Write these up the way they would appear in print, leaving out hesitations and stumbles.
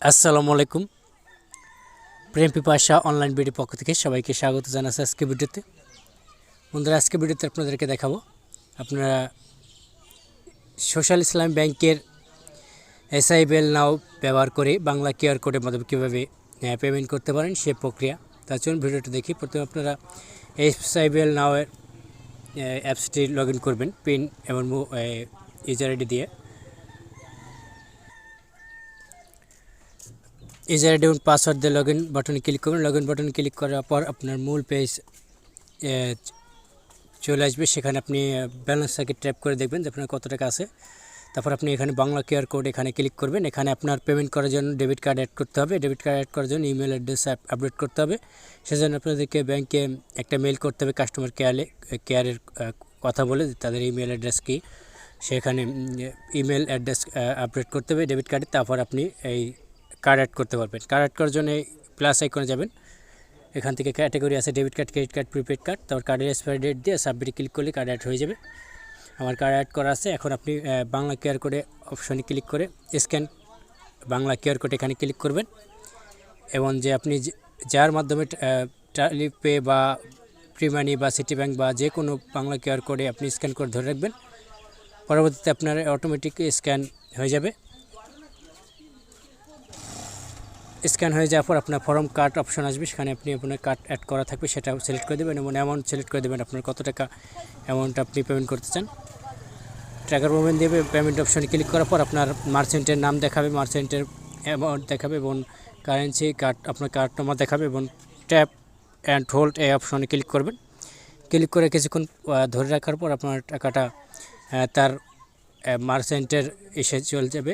আসসালামু আলাইকুম। প্রেমপিপাসা online video পক্ষ থেকে সবাইকে স্বাগত জানাচ্ছি আজকে ভিডিওতে। বন্ধুরা, আজকে ভিডিওতে আপনাদেরকে দেখাবো আপনারা সোশ্যাল ইসলাম ব্যাংকের এসআইবিএল নাও ব্যবহার করে বাংলা কিউআর কোডের মাধ্যমে কীভাবে পেমেন্ট করতে পারেন সে প্রক্রিয়া। তার জন্য ভিডিওটা দেখি। প্রথমে আপনারা এসআইবিএল নাওয়ের অ্যাপসটি লগ ইন করবেন পিন এবং ইউজার আইডি দিয়ে। ইউজার আইডি এবং পাসওয়ার্ড দিয়ে লগ ইন বাটনে ক্লিক করবেন। লগ ইন বাটনে ক্লিক করার পর আপনার মূল পেজ চলে আসবে। সেখানে আপনি ব্যালেন্সটাকে ট্র্যাপ করে দেখবেন যে আপনার কত টাকা আছে। তারপর আপনি এখানে বাংলা কিউআর কোড এখানে ক্লিক করবেন। এখানে আপনার পেমেন্ট করার জন্য ডেবিট কার্ড অ্যাড করতে হবে। ডেবিট কার্ড অ্যাড করার জন্য ইমেল অ্যাড্রেস আপডেট করতে হবে। সেজন্য আপনাদেরকে ব্যাংকে একটা মেল করতে হবে কাস্টমার কেয়ারের কথা বলে তাদের ইমেল অ্যাড্রেস কী, সেখানে ইমেল অ্যাড্রেস আপডেট করতে হবে ডেবিট কার্ডে। তারপর আপনি এই কার্ড অ্যাড করতে পারবেন। কার্ড অ্যাড করার জন্য প্লাস আইকনে যাবেন। এখান থেকে ক্যাটাগরি আছে debit card, credit card, prepaid card. তারপর কার্ডের এক্সপায়ারি ডেট দিয়ে সাবমিটে ক্লিক করলে কার্ড অ্যাড হয়ে যাবে। আমার কার্ড অ্যাড করা আছে। এখন আপনি বাংলা কিউআর কোডে অপশনে ক্লিক করে স্ক্যান বাংলা কিউআর কোড এখানে ক্লিক করবেন এবং যে আপনি যার মাধ্যমে টালিপে বা প্রিমানি বা সিটি ব্যাংক বা যে কোনো বাংলা কিউআর কোডে আপনি স্ক্যান করে ধরে রাখবেন। পরবর্তীতে আপনার অটোমেটিক স্ক্যান হয়ে যাবে। স্ক্যান হয়ে যাওয়ার পর আপনার ফর্ম কার্ড অপশন আসবে। সেখানে আপনি আপনার কার্ড অ্যাড করা থাকবে সেটা সিলেক্ট করে দেবেন এবং অ্যামাউন্ট সিলেক্ট করে দেবেন আপনার কত টাকা অ্যামাউন্ট আপনি পেমেন্ট করতে চান। ট্র্যাকার পেমেন্ট দেবে। পেমেন্ট অপশনে ক্লিক করার পর আপনার মার্চেন্টের নাম দেখাবে, মার্চেন্টের অ্যামাউন্ট দেখাবে এবং কারেন্সি কার্ড আপনার কার্ড নাম্বার দেখাবে এবং ট্যাপ অ্যান্ড হোল্ড এই অপশনে ক্লিক করবেন। ক্লিক করে কিছুক্ষণ ধরে রাখার পর আপনার টাকাটা তার মার্চেন্টের এসে চলে যাবে।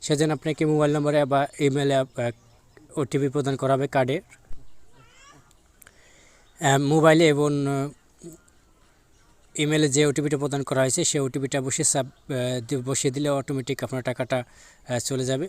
সেজন্য আপনাকে মোবাইল নম্বরে বা ইমেলে ওটিপি প্রদান করা হবে কার্ডের মোবাইলে এবং ইমেলে যে ওটিপিটা প্রদান করা হয়েছে সেই ওটিপিটা বসিয়ে দিলে অটোমেটিক আপনার টাকাটা চলে যাবে।